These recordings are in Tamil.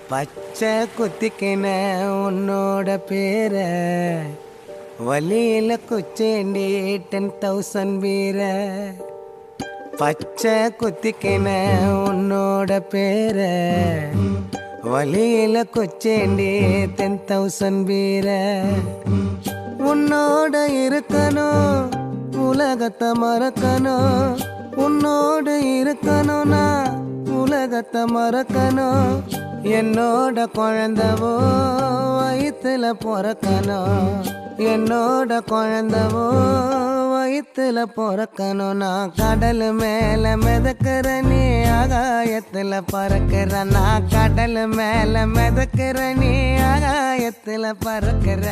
பச்சை குத்திக்கின உன்னோட பேர வலியில குச்சேண்டி 10,000 வீர. பச்சை குத்திக்கின உன்னோட பேர வலியில குச்சேண்டி 10,000 வீர. உன்னோட இருக்கணும் உலகத்தை மறக்கணும், உன்னோடு இருக்கணும்னா உலகத்தை மறக்கணும். என்னோட குழந்தவோ வயிற்றுல பிறக்கணும், என்னோட குழந்தவோ வயிற்றுல பிறக்கணும். நான் கடல் மேல மிதக்கிற நீ ஆகாயத்துல பறக்கிற, நான் கடல் மேல மிதக்கிற நீ ஆகாயத்துல பறக்கிற.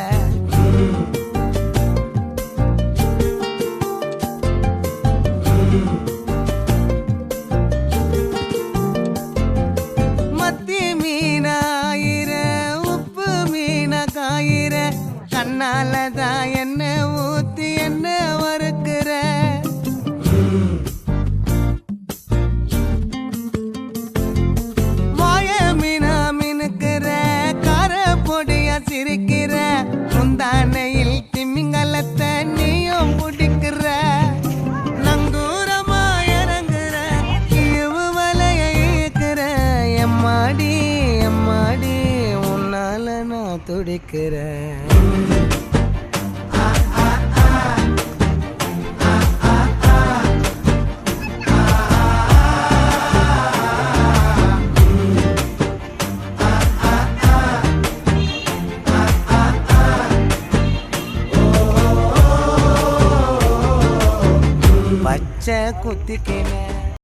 கண்ணாலதான் என்ன ஊத்தி என்ன வறுக்கிற. வாய மீனா மினுக்கிற, கார பொடியா சிரிக்கிற, முந்தானையில் திமிங்கலத்தை நீயும் பிடிக்கிற. நங்கூரமா இறங்குற, இவு வலைய இழுக்கிற. எம்மாடி எம்மாடி உன்னால நான் துடிக்கிறேன். பச்சை குத்திக்கின